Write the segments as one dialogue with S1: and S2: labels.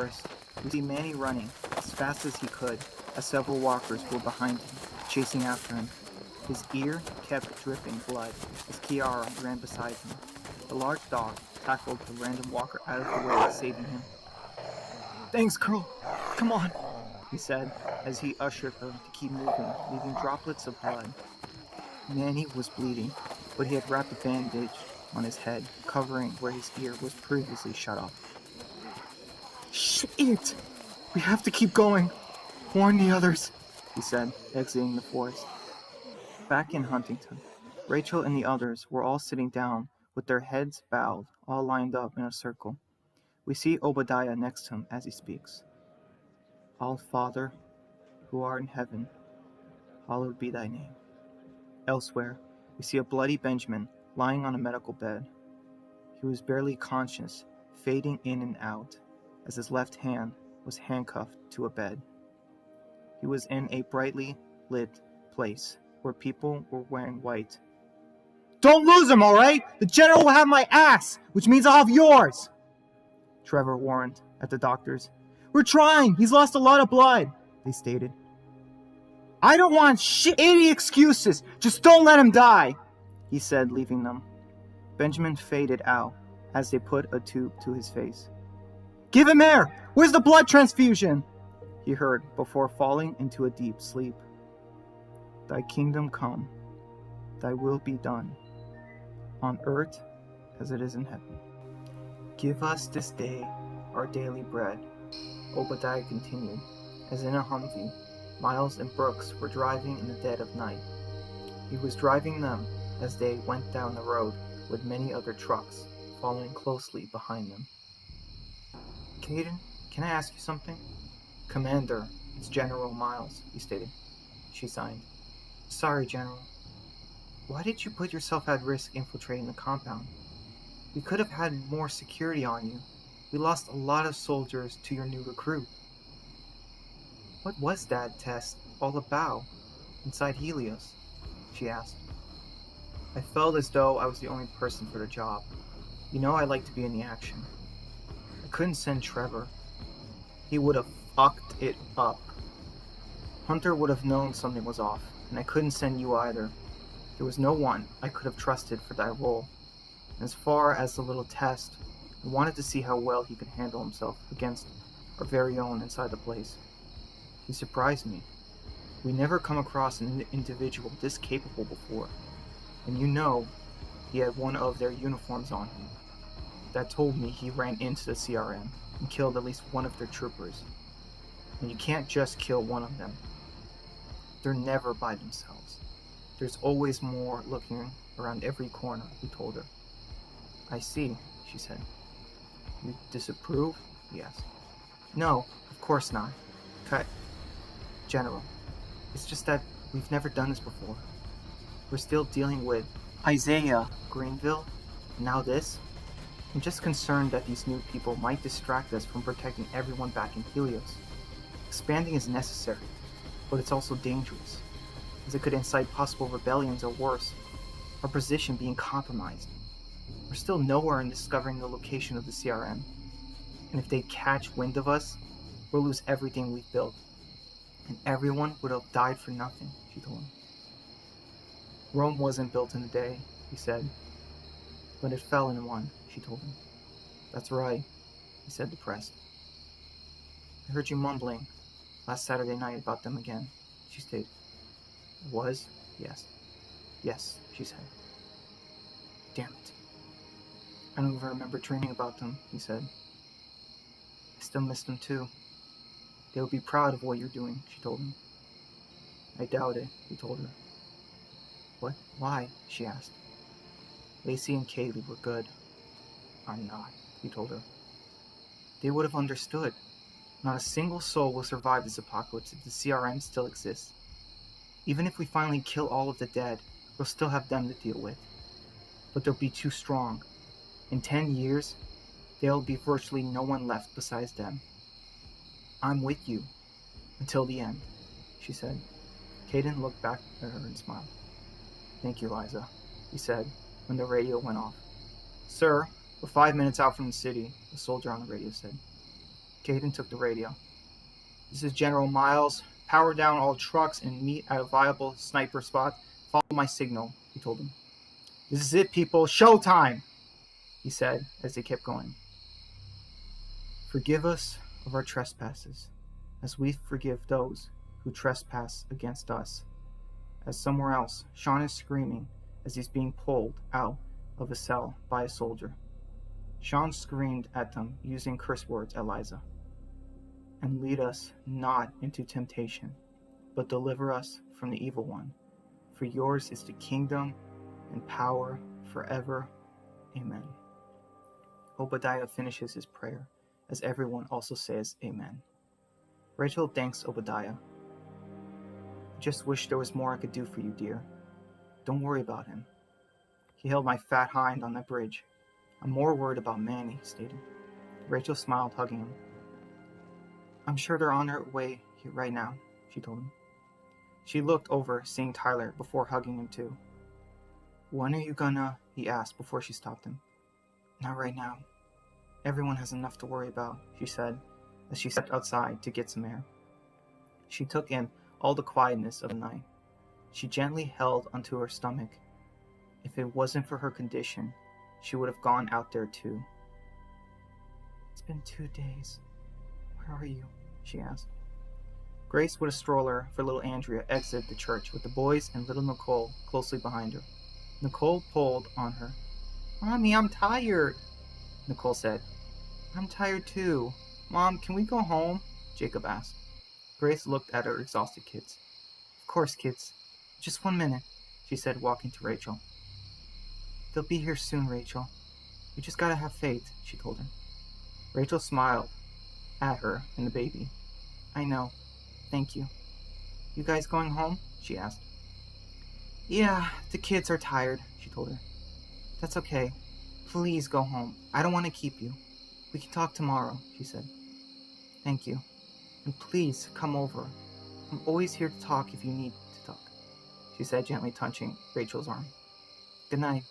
S1: forest, we see Manny running as fast as he could, as several walkers were behind him, chasing after him. His ear kept dripping blood as Kiara ran beside him. The large dog tackled the random walker out of the way, saving him. "Thanks, girl. Come on," he said as he ushered her to keep moving, leaving droplets of blood. Manny was bleeding, but he had wrapped a bandage on his head, covering where his ear was previously shut off. "Shit! We have to keep going. Warn the others," he said, exiting the forest. Back in Huntington, Rachel and the others were all sitting down with their heads bowed, all lined up in a circle. We see Obadiah next to him as he speaks. "Our Father, who art in heaven, hallowed be thy name." Elsewhere, we see a bloody Benjamin lying on a medical bed. He was barely conscious, fading in and out, as his left hand was handcuffed to a bed. He was in a brightly lit place where people were wearing white. "Don't lose him, all right? The general will have my ass, which means I'll have yours," Trevor warned at the doctors. "We're trying. He's lost a lot of blood," they stated. "I don't want shitty excuses. Just don't let him die," he said, leaving them. Benjamin faded out as they put a tube to his face. "Give him air! Where's the blood transfusion?" he heard before falling into a deep sleep. "Thy kingdom come, thy will be done, on earth as it is in heaven. Give us this day our daily bread," Obadiah continued, as in a Humvee, Miles and Brooks were driving in the dead of night. He was driving them as they went down the road, with many other trucks following closely behind them. "Caden, can I ask you something?" "Commander, it's General Miles," he stated. She signed. "Sorry, General. Why did you put yourself at risk infiltrating the compound? We could have had more security on you. We lost a lot of soldiers to your new recruit." "What was that test all about inside Helios?" she asked. "I felt as though I was the only person for the job. You know I like to be in the action. I couldn't send Trevor. He would have fucked it up. Hunter would have known something was off, and I couldn't send you either. There was no one I could have trusted for that role. And as far as the little test, I wanted to see how well he could handle himself against our very own inside the place. He surprised me. We never come across an individual this capable before. And you know, he had one of their uniforms on him. That told me he ran into the CRM and killed at least one of their troopers. And you can't just kill one of them. They're never by themselves. There's always more looking around every corner," he told her. "I see," she said. "You disapprove?" he asked. "No, of course not. Cut. General, it's just that we've never done this before. We're still dealing with Isaiah Greenville, and now this. I'm just concerned that these new people might distract us from protecting everyone back in Helios. Expanding is necessary, but it's also dangerous, as it could incite possible rebellions or worse, our position being compromised. We're still nowhere in discovering the location of the CRM, and if they catch wind of us, we'll lose everything we've built, and everyone would have died for nothing," she told him. "Rome wasn't built in a day," he said, "but it fell in one," she told him. "That's right," he said, depressed. "I heard you mumbling last Saturday night about them again," she stated. "It was?" he asked. "Yes," she said. "Damn it. I don't even remember dreaming about them," he said. "I still miss them too. They would be proud of what you're doing," she told him. "I doubt it," he told her. "What? Why?" she asked. "Lacey and Kaylee were good." "I'm not," he told her. "They would have understood. Not a single soul will survive this apocalypse if the CRM still exists. Even if we finally kill all of the dead, we'll still have them to deal with. But they'll be too strong. In 10 years, there'll be virtually no one left besides them. I'm with you until the end," she said. Caden looked back at her and smiled. "Thank you, Liza," he said when the radio went off. "Sir, we're 5 minutes out from the city," a soldier on the radio said. Caden took the radio. "This is General Miles. Power down all trucks and meet at a viable sniper spot. Follow my signal," he told them. "This is it, people. Showtime," he said as they kept going. "Forgive us of our trespasses, as we forgive those who trespass against us." As somewhere else, Sean is screaming as he's being pulled out of a cell by a soldier. Sean screamed at them using curse words at Liza. "And lead us not into temptation, but deliver us from the evil one. For yours is the kingdom and power forever. Amen." Obadiah finishes his prayer, as everyone also says amen. Rachel thanks Obadiah. "I just wish there was more I could do for you, dear. Don't worry about him. He held my fat hind on that bridge. I'm more worried about Manny," he stated. Rachel smiled, hugging him. "I'm sure they're on their way here right now," she told him. She looked over, seeing Tyler, before hugging him too. "When are you gonna?" he asked before she stopped him. "Not right now. Everyone has enough to worry about," she said, as she stepped outside to get some air. She took in all the quietness of the night. She gently held onto her stomach. If it wasn't for her condition, she would have gone out there too. "It's been 2 days. Where are you?" she asked. Grace, with a stroller for little Andrea, exited the church with the boys and little Nicole closely behind her. Nicole pulled on her. "Mommy, I'm tired," Nicole said. "I'm tired too. Mom, can we go home?" Jacob asked. Grace looked at her exhausted kids. "Of course, kids. Just 1 minute," she said, walking to Rachel. "They'll be here soon, Rachel. We just gotta have faith," she told her. Rachel smiled at her and the baby. "I know. Thank you. You guys going home?" she asked. "Yeah, the kids are tired," she told her. "That's okay. Please go home. I don't want to keep you. We can talk tomorrow," she said. "Thank you. And please come over. I'm always here to talk if you need to talk," she said, gently touching Rachel's arm. "Good night,"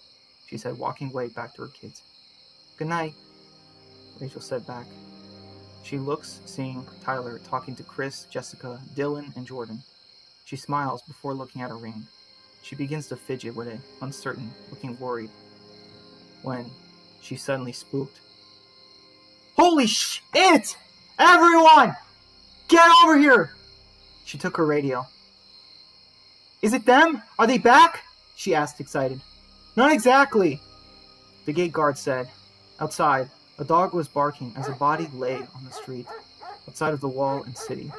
S1: she said, walking away back to her kids. "Good night," Rachel said back. She looks, seeing Tyler talking to Chris, Jessica, Dylan, and Jordan. She smiles before looking at her ring. She begins to fidget with it, uncertain, looking worried, when she suddenly spooked. "Holy shit! Everyone! Get over here!" She took her radio. "Is it them? Are they back?" she asked, excited. "Not exactly," the gate guard said. Outside, a dog was barking as a body lay on the street, outside of the wall and city.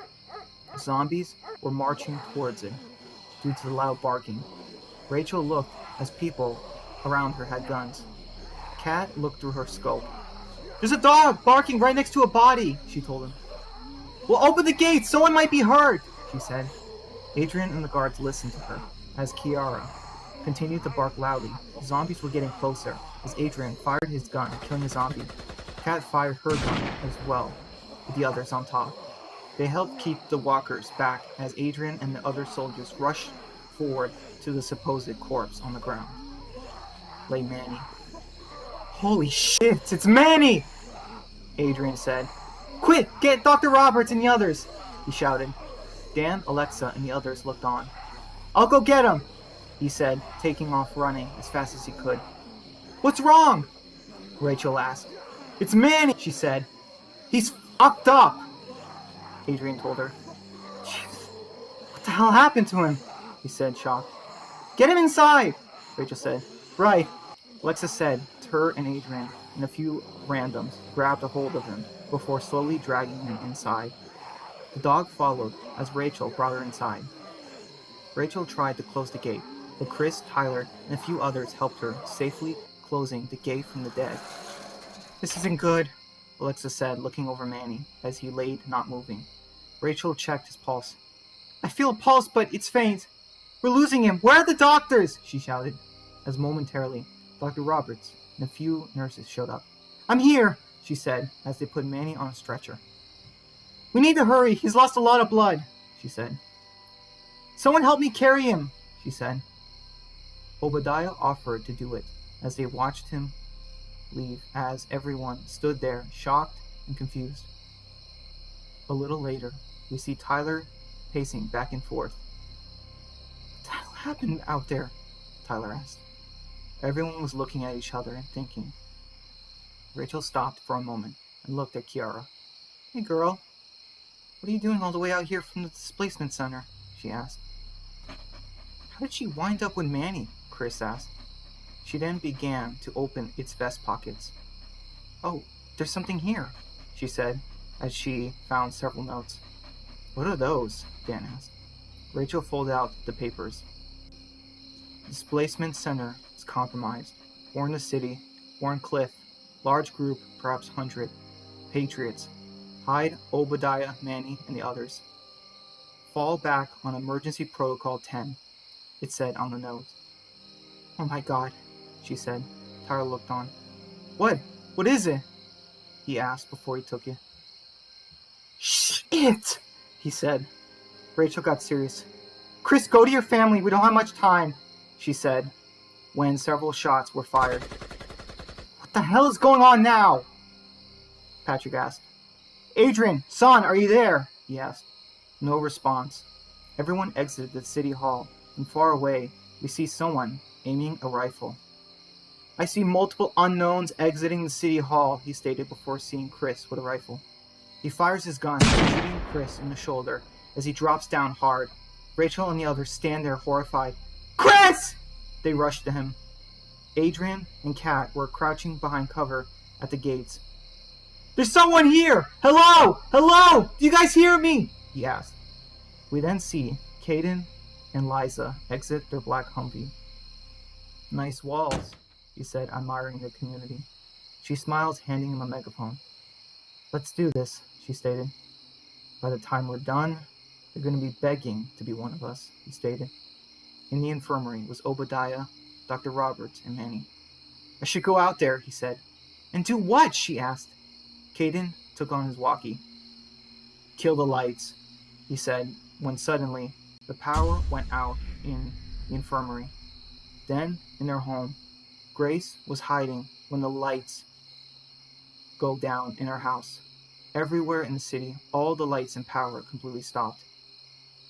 S1: Zombies were marching towards it, due to the loud barking. Rachel looked as people around her had guns. Kat looked through her scope. "There's a dog barking right next to a body," she told him. "Well, open the gate! Someone might be hurt!" she said. Adrian and the guards listened to her, as Kiara continued to bark loudly. The zombies were getting closer, as Adrian fired his gun, killing a zombie. Kat fired her gun as well, with the others on top. They helped keep the walkers back as Adrian and the other soldiers rushed forward to the supposed corpse on the ground. Lay Manny. "Holy shit, it's Manny!" Adrian said. "Quick, get Dr. Roberts and the others!" he shouted. Dan, Alexa, and the others looked on. "I'll go get him," he said, taking off running as fast as he could. "What's wrong?" Rachel asked. "It's Manny," she said. "He's fucked up," Adrian told her. "Jeez, what the hell happened to him?" he said, shocked. "Get him inside," Rachel said. "Right," Alexa said. Her and Adrian and a few randoms grabbed a hold of him before slowly dragging him inside. The dog followed as Rachel brought her inside. Rachel tried to close the gate, but Chris, Tyler, and a few others helped her, safely closing the gate from the dead. "This isn't good," Alexa said, looking over Manny as he laid not moving. Rachel checked his pulse. "I feel a pulse, but it's faint. We're losing him. Where are the doctors?" she shouted, as momentarily Dr. Roberts and a few nurses showed up. "I'm here," she said, as they put Manny on a stretcher. "We need to hurry. He's lost a lot of blood," she said. "Someone help me carry him," she said. Obadiah offered to do it as they watched him leave, as everyone stood there, shocked and confused. A little later, we see Tyler pacing back and forth. What the hell happened out there? Tyler asked. Everyone was looking at each other and thinking. Rachel stopped for a moment and looked at Kiara. Hey girl, what are you doing all the way out here from the displacement center? She asked. How did she wind up with Manny? Chris asked. She then began to open its vest pockets. Oh, there's something here, she said, as she found several notes. What are those? Dan asked. Rachel folded out the papers. Displacement center is compromised. Warn the city. Warn Cliff. Large group, perhaps 100. Patriots. Hide Obadiah, Manny, and the others. Fall back on Emergency Protocol 10, it said on the note. Oh my god, she said. Tyler looked on. What? What is it? He asked before he took it. Shit, he said. Rachel got serious. Chris, go to your family. We don't have much time, she said, when several shots were fired. What the hell is going on now? Patrick asked. Adrian, son, are you there? He asked. No response. Everyone exited the city hall, and far away, we see someone aiming a rifle. I see multiple unknowns exiting the city hall, he stated before seeing Chris with a rifle. He fires his gun, shooting Chris in the shoulder as he drops down hard. Rachel and the others stand there horrified. Chris! They rush to him. Adrian and Kat were crouching behind cover at the gates. There's someone here! Hello! Hello! Do you guys hear me? He asked. We then see Caden and Liza exit their black Humvee. Nice walls, he said, admiring the community. She smiled, handing him a megaphone. Let's do this, she stated. By the time we're done, they're going to be begging to be one of us, he stated. In the infirmary was Obadiah, Dr. Roberts, and Manny. I should go out there, he said. And do what? She asked. Caden took on his walkie. Kill the lights, he said, when suddenly the power went out in the infirmary. Then, in their home, Grace was hiding when the lights go down in her house. Everywhere in the city, all the lights and power completely stopped.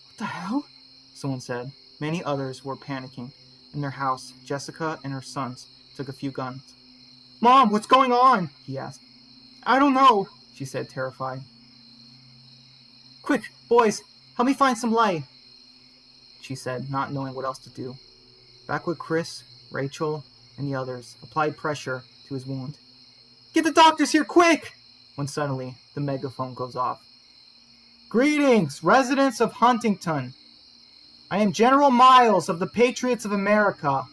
S1: What the hell? Someone said. Many others were panicking. In their house, Jessica and her sons took a few guns. Mom, what's going on? He asked. I don't know, she said, terrified. Quick, boys, help me find some light, she said, not knowing what else to do. Back with Chris, Rachel, and the others, applied pressure to his wound. Get the doctors here, quick! When suddenly, the megaphone goes off. Greetings, residents of Huntington. I am General Miles of the Patriots of America.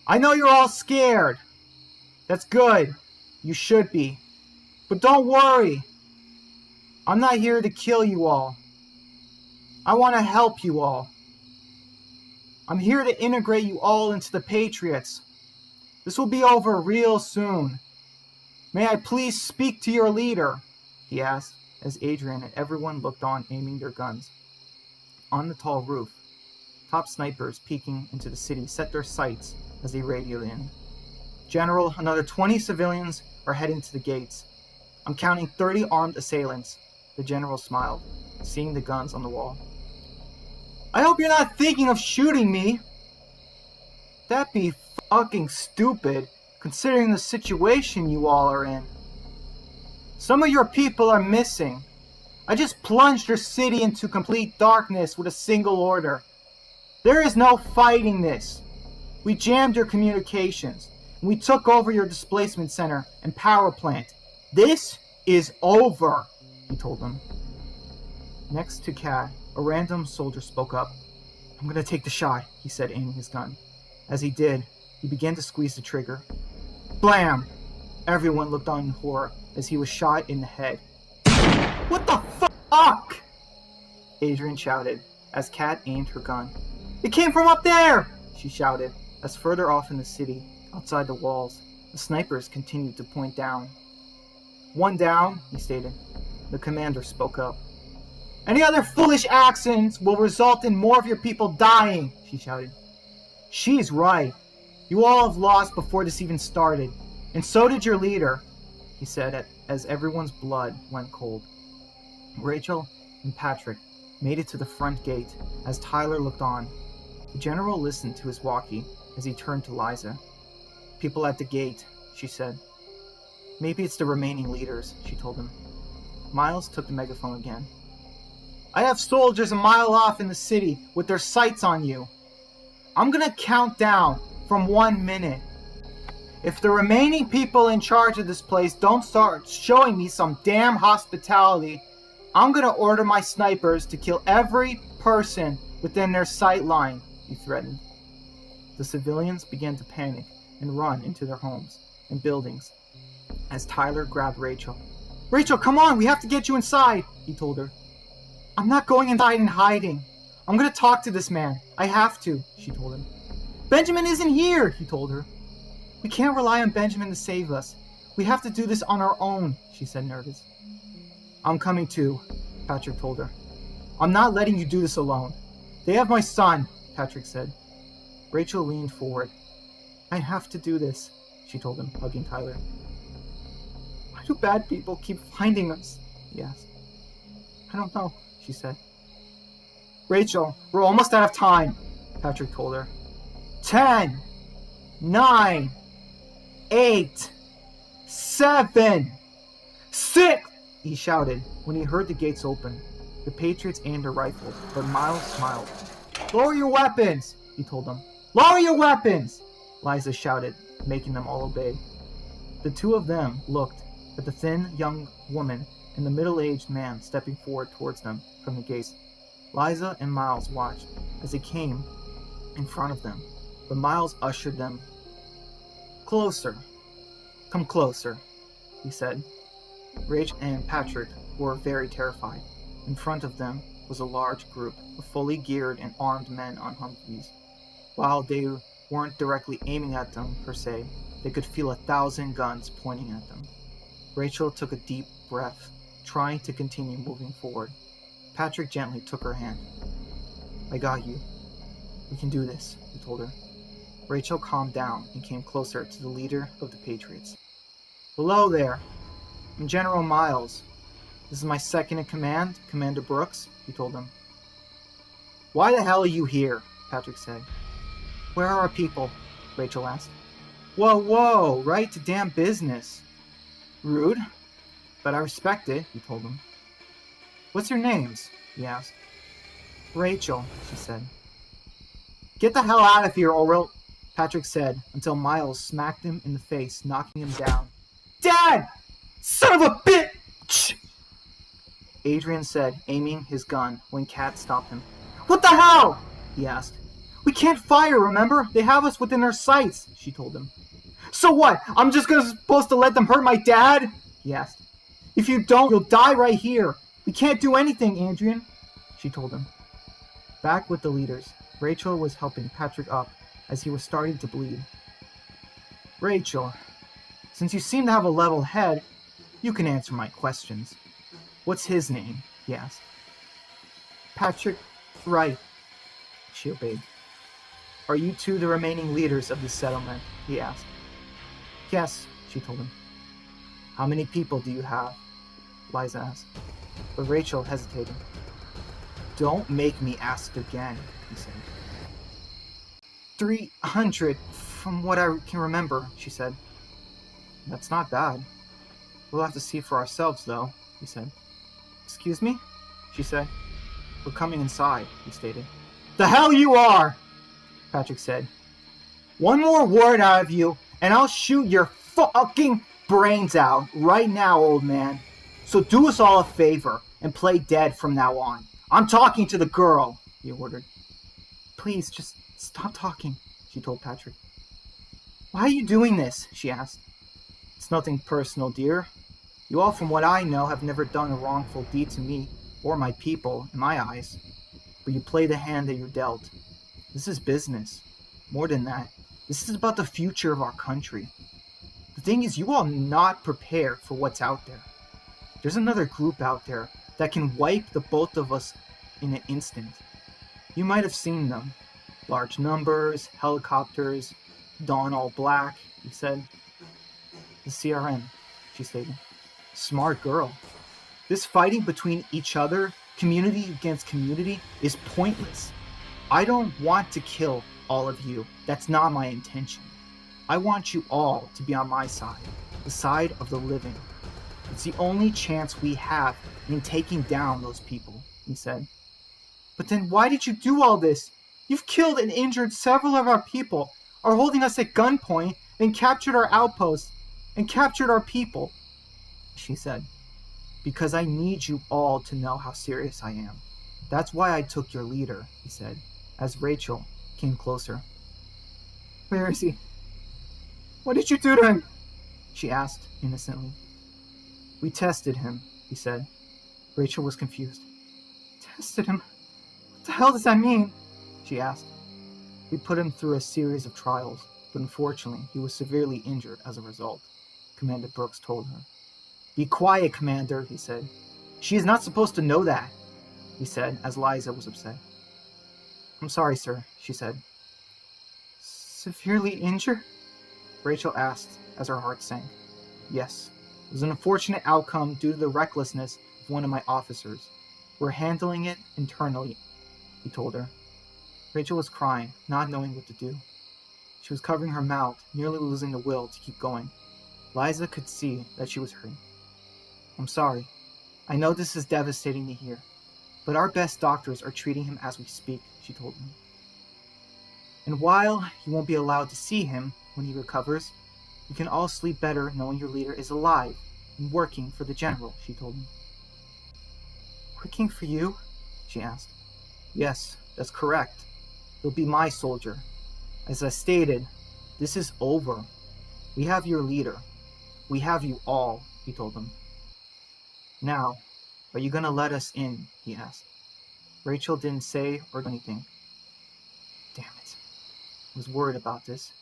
S1: I know you're all scared. That's good. You should be. But don't worry. I'm not here to kill you all. I want to help you all. I'm here to integrate you all into the Patriots. This will be over real soon. May I please speak to your leader? He asked, as Adrian and everyone looked on, aiming their guns. On the tall roof, top snipers peeking into the city set their sights as they radioed in. General, another 20 civilians are heading to the gates. I'm counting 30 armed assailants. The general smiled, seeing the guns on the wall. I hope you're not thinking of shooting me. That'd be fucking stupid, considering the situation you all are in. Some of your people are missing. I just plunged your city into complete darkness with a single order. There is no fighting this. We jammed your communications, and we took over your displacement center and power plant. This is over, he told them. Next to Kat, a random soldier spoke up. I'm gonna take the shot, he said, aiming his gun. As he did, he began to squeeze the trigger. Blam! Everyone looked on in horror as he was shot in the head. What the fuck? Adrian shouted as Kat aimed her gun. It came from up there! She shouted as further off in the city, outside the walls, the snipers continued to point down. One down, he stated. The commander spoke up. Any other foolish actions will result in more of your people dying, she shouted. She's right. You all have lost before this even started, and so did your leader, he said as everyone's blood went cold. Rachel and Patrick made it to the front gate as Tyler looked on. The general listened to his walkie as he turned to Liza. "People at the gate," she said. "Maybe it's the remaining leaders," she told him. Miles took the megaphone again. "I have soldiers a mile off in the city with their sights on you. I'm gonna count down from 1 minute. If the remaining people in charge of this place don't start showing me some damn hospitality, I'm gonna order my snipers to kill every person within their sight line," he threatened. The civilians began to panic and run into their homes and buildings as Tyler grabbed Rachel. "Rachel, come on, we have to get you inside," he told her. "I'm not going inside and hiding. I'm gonna talk to this man. I have to," she told him. "Benjamin isn't here," he told her. "We can't rely on Benjamin to save us. We have to do this on our own," she said, nervous. "I'm coming too," Patrick told her. "I'm not letting you do this alone. They have my son," Patrick said. Rachel leaned forward. "I have to do this," she told him, hugging Tyler. "Why do bad people keep finding us?" he asked. "I don't know," she said. "Rachel, we're almost out of time," Patrick told her. 10, 9, 8, 7, 6, he shouted when he heard the gates open. The Patriots aimed their rifles, but Miles smiled. "Lower your weapons," he told them. "Lower your weapons," Liza shouted, making them all obey. The two of them looked at the thin young woman and the middle-aged man stepping forward towards them from the gates. Liza and Miles watched as they came in front of them, but Miles ushered them closer. "Come closer," he said. Rach and Patrick were very terrified. In front of them was a large group of fully geared and armed men on Humvees. While they weren't directly aiming at them per se, they could feel 1,000 guns pointing at them. Rachel took a deep breath, trying to continue moving forward. Patrick gently took her hand. "I got you. We can do this," he told her. Rachel calmed down and came closer to the leader of the Patriots. "Hello there. I'm General Miles. This is my second in command, Commander Brooks," he told them. "Why the hell are you here?" Patrick said. "Where are our people?" Rachel asked. Whoa, right to damn business." "Rude, but I respect it," he told them. "What's your names?" he asked. "Rachel," she said. "Get the hell out of here, Orwell," Patrick said, until Miles smacked him in the face, knocking him down. "Dad! Son of a bitch!" Adrian said, aiming his gun when Kat stopped him. "What the hell?" he asked. "We can't fire, remember? They have us within their sights," she told him. "So what? I'm just supposed to let them hurt my dad?" he asked. "If you don't, you'll die right here. We can't do anything, Adrian," she told him. Back with the leaders, Rachel was helping Patrick up as he was starting to bleed. "Rachel, since you seem to have a level head, you can answer my questions. What's his name?" he asked. "Patrick Wright," she obeyed. "Are you two the remaining leaders of this settlement?" he asked. "Yes," she told him. "How many people do you have?" Liza asked. But Rachel hesitated. "Don't make me ask again," he said. 300, from what I can remember," she said. "That's not bad. We'll have to see for ourselves, though," he said. "Excuse me?" she said. "We're coming inside," he stated. "The hell you are!" Patrick said. "One more word out of you, and I'll shoot your fucking brains out right now, old man. So do us all a favor and play dead from now on. I'm talking to the girl," he ordered. "Please, just stop talking," she told Patrick. "Why are you doing this?" she asked. "It's nothing personal, dear. You all, from what I know, have never done a wrongful deed to me or my people, in my eyes. But you play the hand that you're dealt. This is business. More than that, this is about the future of our country. The thing is, you all not prepared for what's out there. There's another group out there that can wipe the both of us in an instant. You might have seen them. Large numbers, helicopters, dawn all black," he said. "The CRN," she stated. "Smart girl. This fighting between each other, community against community, is pointless. I don't want to kill all of you. That's not my intention. I want you all to be on my side, the side of the living. It's the only chance we have in taking down those people, he said. But then why did you do all this? You've killed and injured several of our people, are holding us at gunpoint, and captured our outposts, and captured our people, she said. Because I need you all to know how serious I am. That's why I took your leader, he said, as Rachel came closer. Where is he? What did you do to him? She asked innocently. We tested him, he said. Rachel was confused. Tested him? What the hell does that mean? She asked. We put him through a series of trials, but unfortunately he was severely injured as a result, Commander Brooks told her. Be quiet, Commander, he said. She is not supposed to know that, he said, as Liza was upset. I'm sorry, sir, she said. Severely injured? Rachel asked as her heart sank. Yes, it was an unfortunate outcome due to the recklessness of one of my officers. We're handling it internally, he told her. Rachel was crying, not knowing what to do. She was covering her mouth, nearly losing the will to keep going. Liza could see that she was hurting. I'm sorry. I know this is devastating to hear, but our best doctors are treating him as we speak, she told me. And while you won't be allowed to see him when he recovers, you can all sleep better knowing your leader is alive and working for the general, she told me. Working for you? She asked. Yes, that's correct. He'll be my soldier. As I stated, this is over. We have your leader. We have you all, he told them. Now, are you going to let us in? He asked. Rachel didn't say or do anything. Damn it. I was worried about this.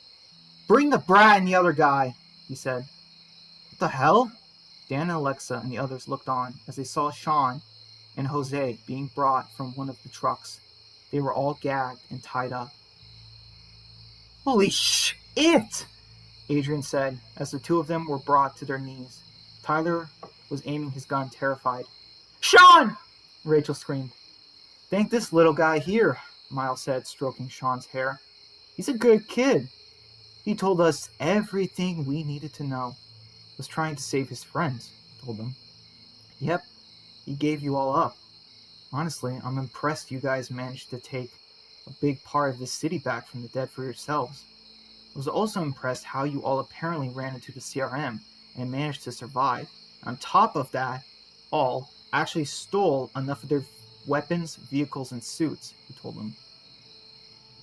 S1: Bring the brat and the other guy, he said. What the hell? Dan and Alexa and the others looked on as they saw Sean and Jose being brought from one of the trucks. They were all gagged and tied up. Holy shit! Adrian said as the two of them were brought to their knees. Tyler was aiming his gun, terrified. Sean! Rachel screamed. Thank this little guy here, Miles said, stroking Sean's hair. He's a good kid. He told us everything we needed to know. Was trying to save his friends, he told them. Yep, he gave you all up. Honestly, I'm impressed you guys managed to take a big part of this city back from the dead for yourselves. I was also impressed how you all apparently ran into the CRM and managed to survive. On top of that, all actually stole enough of their weapons, vehicles, and suits, he told them.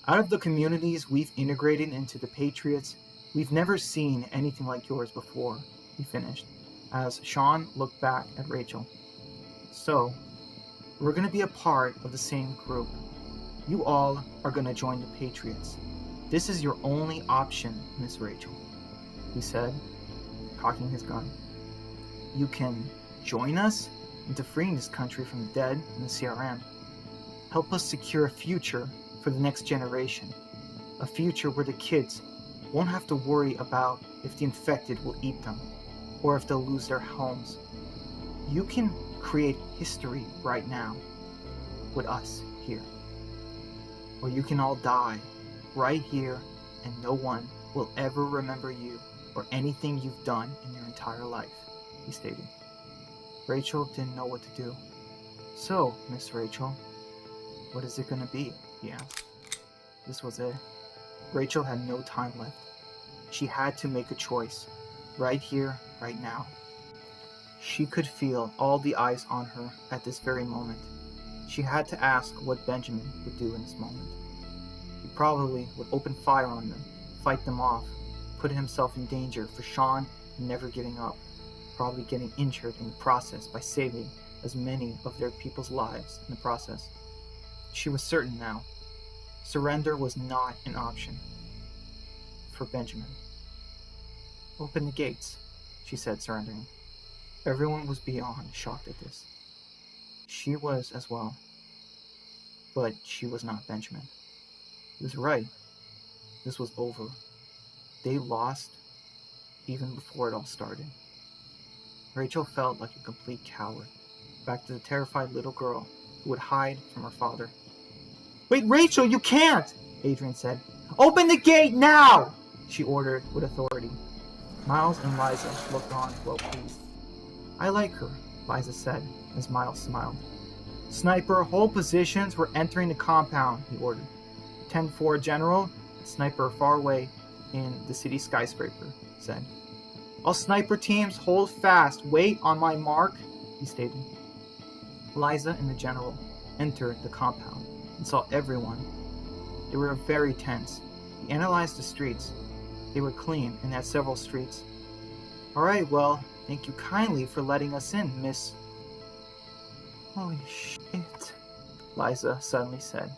S1: Out of the communities we've integrated into the Patriots, we've never seen anything like yours before, he finished, as Sean looked back at Rachel. So, we're going to be a part of the same group. You all are going to join the Patriots. This is your only option, Miss Rachel, he said, cocking his gun. You can join us into freeing this country from the dead and the CRM. Help us secure a future for the next generation. A future where the kids won't have to worry about if the infected will eat them or if they'll lose their homes. You can create history right now with us here. Or you can all die right here and no one will ever remember you or anything you've done in your entire life, he stated. Rachel didn't know what to do. So, Miss Rachel, what is it going to be? He asked. This was it. Rachel had no time left. She had to make a choice, right here, right now. She could feel all the eyes on her at this very moment. She had to ask what Benjamin would do in this moment. He probably would open fire on them, fight them off, put himself in danger for Sean never giving up, probably getting injured in the process by saving as many of their people's lives in the process. She was certain now. Surrender was not an option for Benjamin. Open the gates, she said, surrendering. Everyone was beyond shocked at this. She was as well. But she was not Benjamin. He was right. This was over. They lost even before it all started. Rachel felt like a complete coward. back to the terrified little girl who would hide from her father. "Wait, Rachel, you can't!" Adrian said. "Open the gate now!" she ordered with authority. Miles and Liza looked on, well pleased. "I like her," Liza said, as Miles smiled. "Sniper, hold positions, we're entering the compound," he ordered. 10-4 General, sniper far away in the city skyscraper, said. "All sniper teams, hold fast, wait on my mark," he stated. Liza and the general entered the compound and saw everyone. They were very tense. He analyzed the streets. They were clean and had several streets. "All right, well, thank you kindly for letting us in, Miss..." "Holy shit," Liza suddenly said.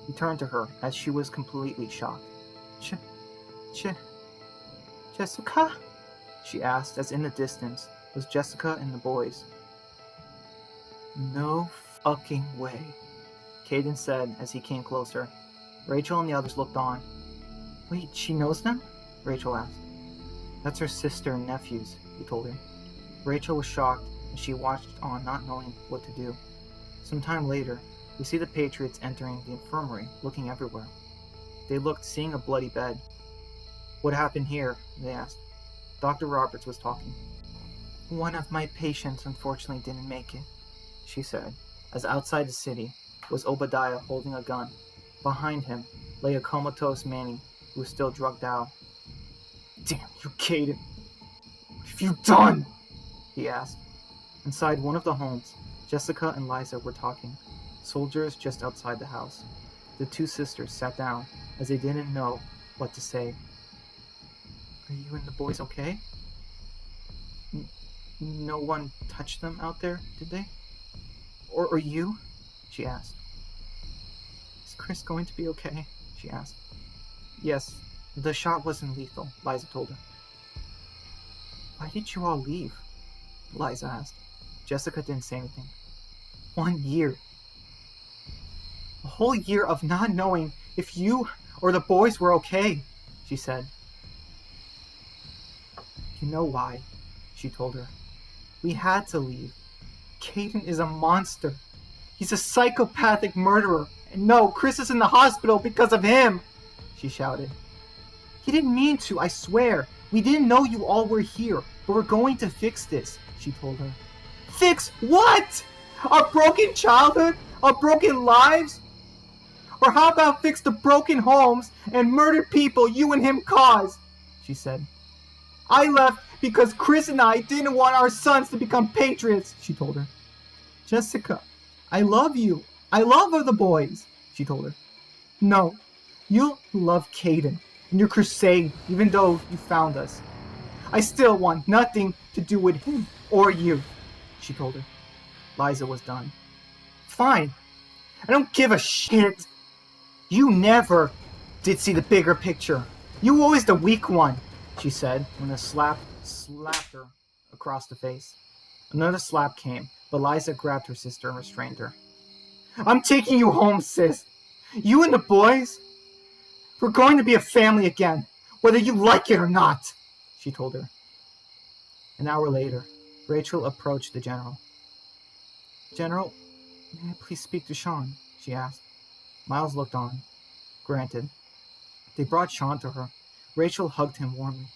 S1: He turned to her as she was completely shocked. Jessica?" she asked, as in the distance was Jessica and the boys. "No fucking way," Caden said as he came closer. Rachel and the others looked on. "Wait, she knows them?" Rachel asked. "That's her sister and nephews," he told her. Rachel was shocked, and she watched on, not knowing what to do. Some time later, we see the Patriots entering the infirmary, looking everywhere. They looked, seeing a bloody bed. "What happened here?" they asked. Dr. Roberts was talking. "One of my patients unfortunately didn't make it," she said, as outside the city was Obadiah holding a gun. Behind him lay a comatose Manny, who was still drugged out. "Damn you, Caden! What have you done?" he asked. Inside one of the homes, Jessica and Liza were talking. Soldiers just outside the house. The two sisters sat down, as they didn't know what to say. "Are you and the boys okay? No one touched them out there, did they? Or you?" she asked. "Is Chris going to be okay?" she asked. "Yes, the shot wasn't lethal," Liza told her. "Why did you all leave?" Liza asked. Jessica didn't say anything. 1 year. A whole year of not knowing if you or the boys were okay, she said. "You know why," she told her. "We had to leave. Caden is a monster. He's a psychopathic murderer. And no, Chris is in the hospital because of him," she shouted. "He didn't mean to, I swear. We didn't know you all were here, but we're going to fix this," she told her. "Fix what? Our broken childhood? Our broken lives? Or how about fix the broken homes and murdered people you and him caused?" she said. "I left because Chris and I didn't want our sons to become patriots," she told her. "Jessica, I love you. I love the boys," she told her. "No, you love Caden and your crusade, even though you found us. I still want nothing to do with him or you," she told her. Liza was done. "Fine. I don't give a shit. You never did see the bigger picture. You were always the weak one," she said when a slap slapped her across the face. Another slap came, but Liza grabbed her sister and restrained her. "I'm taking you home, sis. You and the boys, we're going to be a family again, whether you like it or not," she told her. An hour later, Rachel approached the general. "General, may I please speak to Sean?" she asked. Miles looked on. Granted. They brought Sean to her. Rachel hugged him warmly.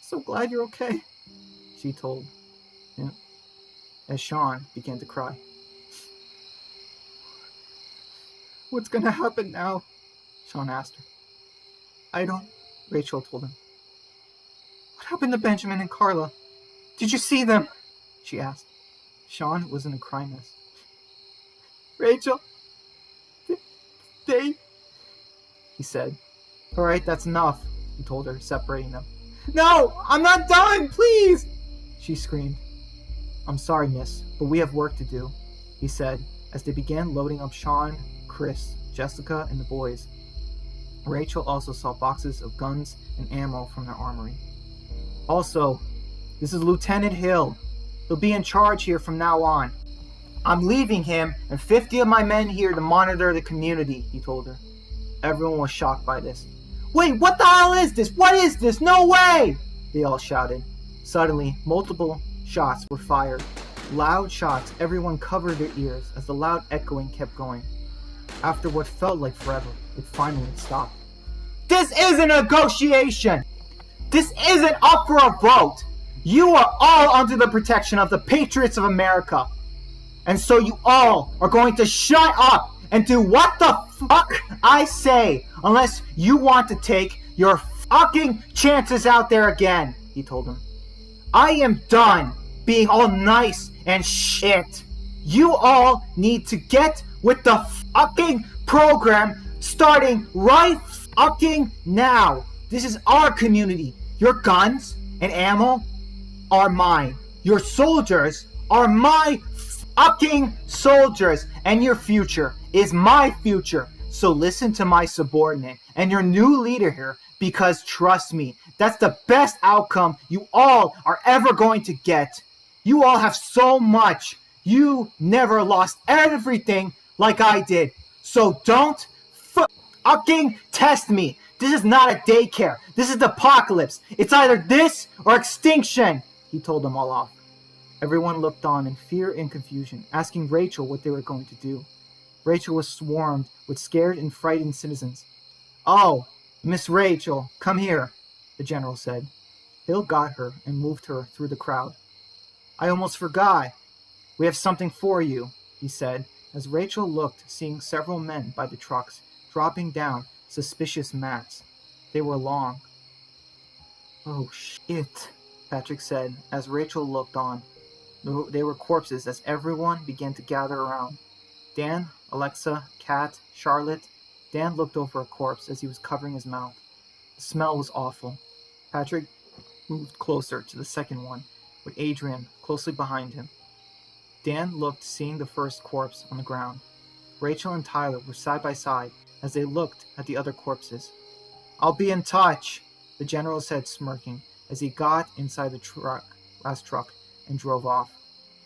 S1: "So glad you're okay," she told him, as Sean began to cry. "What's gonna happen now?" Sean asked her. "I don't," Rachel told him. "What happened to Benjamin and Carla? Did you see them?" she asked. Sean was in a cry mess. "Rachel, they," he said. "All right, that's enough," he told her, separating them. "No, I'm not done, please!" she screamed. "I'm sorry, miss, but we have work to do," he said, as they began loading up Sean, Chris, Jessica, and the boys. Rachel also saw boxes of guns and ammo from their armory. "Also, this is Lieutenant Hill. He'll be in charge here from now on. I'm leaving him and 50 of my men here to monitor the community," he told her. Everyone was shocked by this. "Wait, what the hell is this? What is this? No way!" they all shouted. Suddenly, multiple shots were fired. Loud shots, everyone covered their ears as the loud echoing kept going. After what felt like forever, it finally stopped. This isn't a negotiation! This isn't up for a vote! You are all under the protection of the Patriots of America. And so you all are going to shut up and do what the fuck I say, unless you want to take your fucking chances out there again, he told them. I am done being all nice and shit. You all need to get with the fucking program starting right fucking now. This is our community. Your guns and ammo are mine. Your soldiers are my fucking soldiers, and your future is my future. So listen to my subordinate and your new leader here, because trust me, that's the best outcome you all are ever going to get. You all have so much. You never lost everything like I did. So don't fucking test me. This is not a daycare. This is the apocalypse. It's either this or extinction, he told them all off. Everyone looked on in fear and confusion, asking Rachel what they were going to do. Rachel was swarmed with scared and frightened citizens. Oh, Miss Rachel, come here, the general said. Hill got her and moved her through the crowd. I almost forgot. We have something for you, he said, as Rachel looked, seeing several men by the trucks, dropping down suspicious mats. They were long. Oh, shit, Patrick said, as Rachel looked on. They were corpses as everyone began to gather around. Dan, Alexa, Kat, Charlotte. Dan looked over a corpse as he was covering his mouth. The smell was awful. Patrick moved closer to the second one, with Adrian closely behind him. Dan looked, seeing the first corpse on the ground. Rachel and Tyler were side by side as they looked at the other corpses. I'll be in touch, the general said, smirking, as he got inside the last truck and drove off.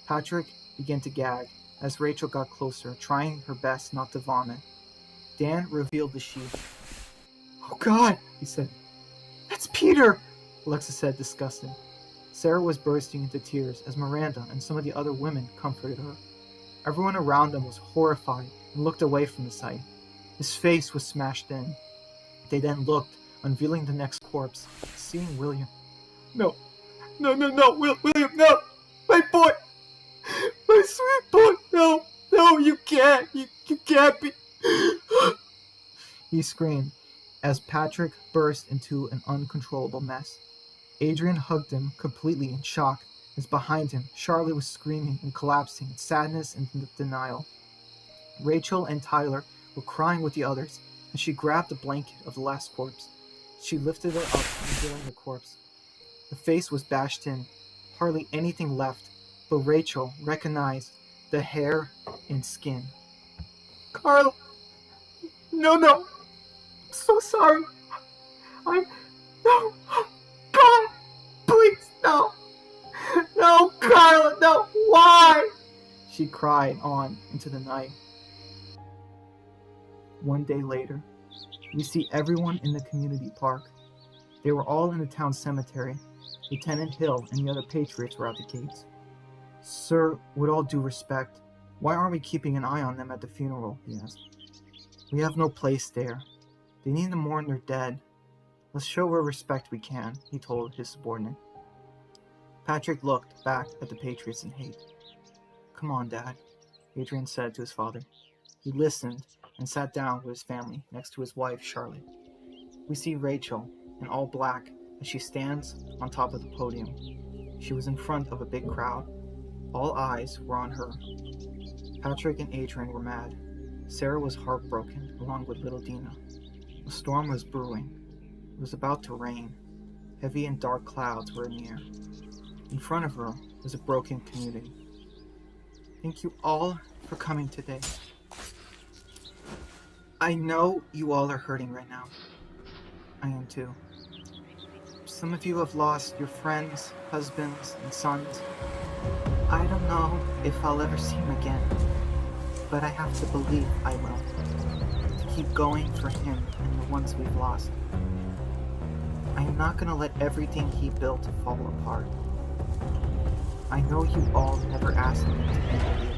S1: Patrick began to gag as Rachel got closer, trying her best not to vomit. Dan revealed the sheet. Oh God, he said. That's Peter, Alexa said, disgusted. Sarah was bursting into tears as Miranda and some of the other women comforted her. Everyone around them was horrified and looked away from the sight. His face was smashed in. They then looked, unveiling the next corpse, seeing William. No, William, no! My boy! My sweet boy! No, you can't! You can't be... He screamed, as Patrick burst into an uncontrollable mess. Adrian hugged him, completely in shock, as behind him, Charlotte was screaming and collapsing in sadness and denial. Rachel and Tyler were crying with the others, and she grabbed a blanket of the last corpse. She lifted it up, revealing the corpse. The face was bashed in, hardly anything left, but Rachel recognized the hair and skin. Carl! No! I'm so sorry. No! God! Please, no! No, Carla, no! Why? She cried on into the night. One day later, we see everyone in the community park. They were all in the town cemetery. Lieutenant Hill and the other Patriots were at the gates. Sir, with all due respect, why aren't we keeping an eye on them at the funeral? He asked. We have no place there. They need to mourn their dead. Let's show what respect we can, he told his subordinate. Patrick looked back at the Patriots in hate. Come on, Dad, Adrian said to his father. He listened and sat down with his family next to his wife, Charlotte. We see Rachel in all black as she stands on top of the podium. She was in front of a big crowd. All eyes were on her. Patrick and Adrian were mad. Sarah was heartbroken, along with little Dina. A storm was brewing. It was about to rain. Heavy and dark clouds were in the air. In front of her was a broken community. Thank you all for coming today. I know you all are hurting right now. I am too. Some of you have lost your friends, husbands, and sons. I don't know if I'll ever see him again, but I have to believe I will. To keep going for him and the ones we've lost. I am not going to let everything he built fall apart. I know you all never asked me to be with you.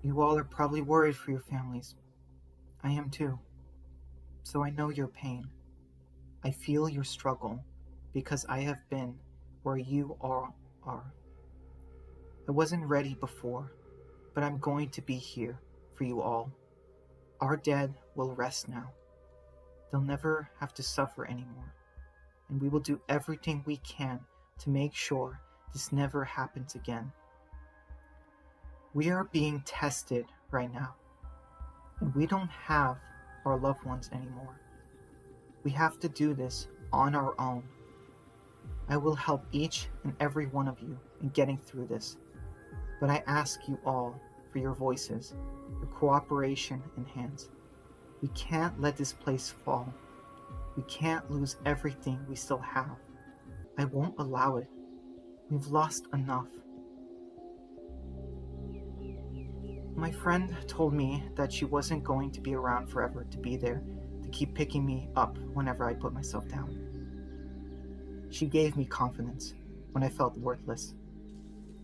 S1: You all are probably worried for your families. I am too. So I know your pain. I feel your struggle because I have been where you all are. I wasn't ready before, but I'm going to be here for you all. Our dead will rest now. They'll never have to suffer anymore, and we will do everything we can to make sure this never happens again. We are being tested right now, and we don't have our loved ones anymore. We have to do this on our own. I will help each and every one of you in getting through this, but I ask you all for your voices, your cooperation and hands. We can't let this place fall. We can't lose everything we still have. I won't allow it. We've lost enough. My friend told me that she wasn't going to be around forever to be there to keep picking me up whenever I put myself down. She gave me confidence when I felt worthless.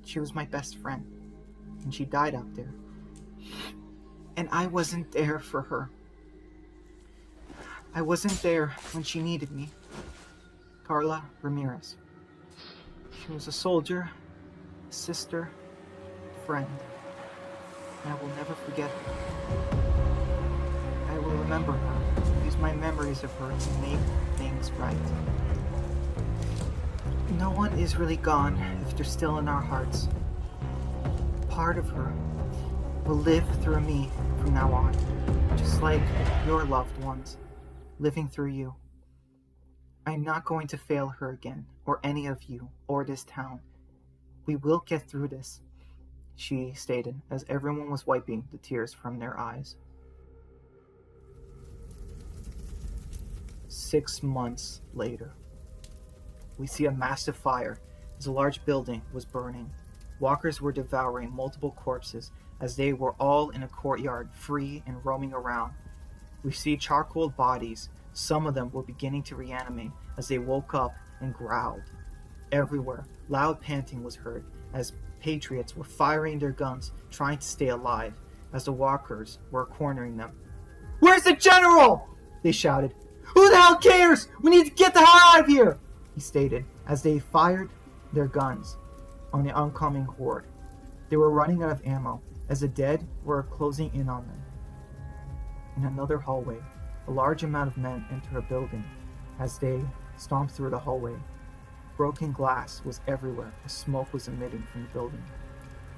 S1: She was my best friend, and she died out there. And I wasn't there for her. I wasn't there when she needed me. Carla Ramirez. She was a soldier, a sister, a friend. And I will never forget her. I will remember her, use my memories of her to make things right. No one is really gone if they're still in our hearts. Part of her will live through me from now on, just like your loved ones living through you. I'm not going to fail her again, or any of you, or this town. We will get through this, she stated as everyone was wiping the tears from their eyes. 6 months later, we see a massive fire as a large building was burning. Walkers were devouring multiple corpses as they were all in a courtyard, free and roaming around. We see charcoal bodies. Some of them were beginning to reanimate as they woke up and growled. Everywhere, loud panting was heard as Patriots were firing their guns, trying to stay alive, as the walkers were cornering them. "Where's the general?" they shouted. "Who the hell cares? We need to get the hell out of here!" he stated as they fired their guns on the oncoming horde. They were running out of ammo as the dead were closing in on them. In another hallway, a large amount of men enter a building as they stomped through the hallway. Broken glass was everywhere as smoke was emitting from the building.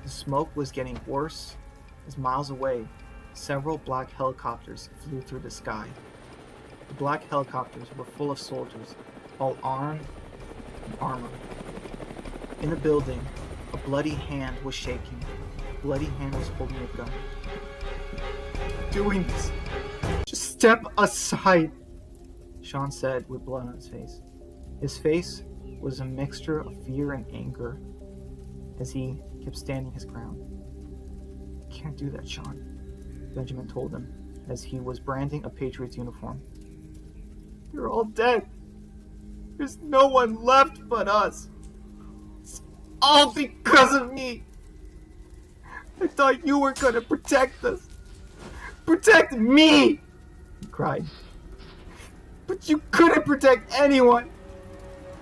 S1: The smoke was getting worse as miles away, several black helicopters flew through the sky. The black helicopters were full of soldiers, all armed and armored. In the building, a bloody hand was shaking. A bloody hand was holding a gun. "Doing this. Just step aside," Sean said with blood on his face. His face was a mixture of fear and anger as he kept standing his ground. "You can't do that, Sean," Benjamin told him as he was branding a Patriots uniform. "They're all dead. There's no one left but us. It's all because of me. I thought you were gonna protect us. Protect me!" he cried. "But you couldn't protect anyone.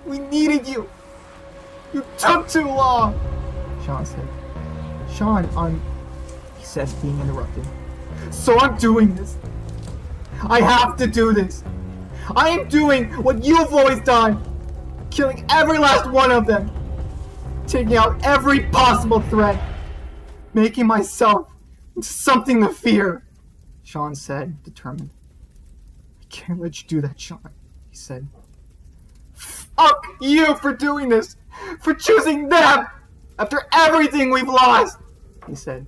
S1: We needed you. You took too long," Sean said. "Sean, he said, being interrupted. "So I'm doing this. I have to do this. I am doing what you've always done. Killing every last one of them. Taking out every possible threat. Making myself into something to fear," Sean said, determined. "I can't let you do that, Sean," he said. "Fuck you for doing this! For choosing them! After everything we've lost!" he said.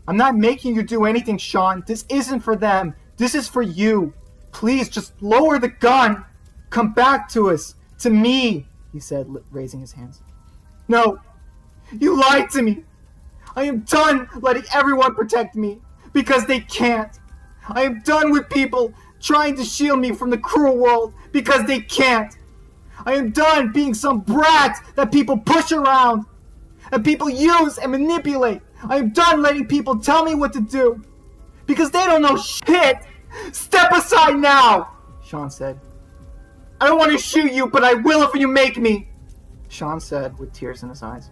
S1: "I'm not making you do anything, Sean. This isn't for them. This is for you. Please, just lower the gun. Come back to us. To me," he said, raising his hands. "No. You lied to me. I am done letting everyone protect me. Because they can't. I am done with people trying to shield me from the cruel world because they can't. I am done being some brat that people push around and people use and manipulate. I am done letting people tell me what to do because they don't know shit. Step aside now, Sean said. I don't want to shoot you, but I will if you make me, Sean said with tears in his eyes.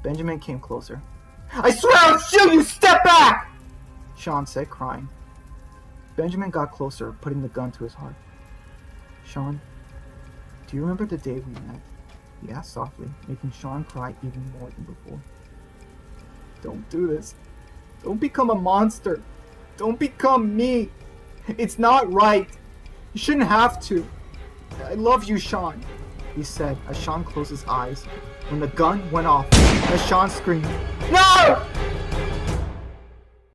S1: Benjamin came closer. I swear I'll shoot you! Step back! Sean said, crying. Benjamin got closer, putting the gun to his heart. Sean, do you remember the day we met? He asked softly, making Sean cry even more than before. Don't do this. Don't become a monster. Don't become me. It's not right. You shouldn't have to. I love you, Sean, he said as Sean closed his eyes when the gun went off as Sean screamed, No!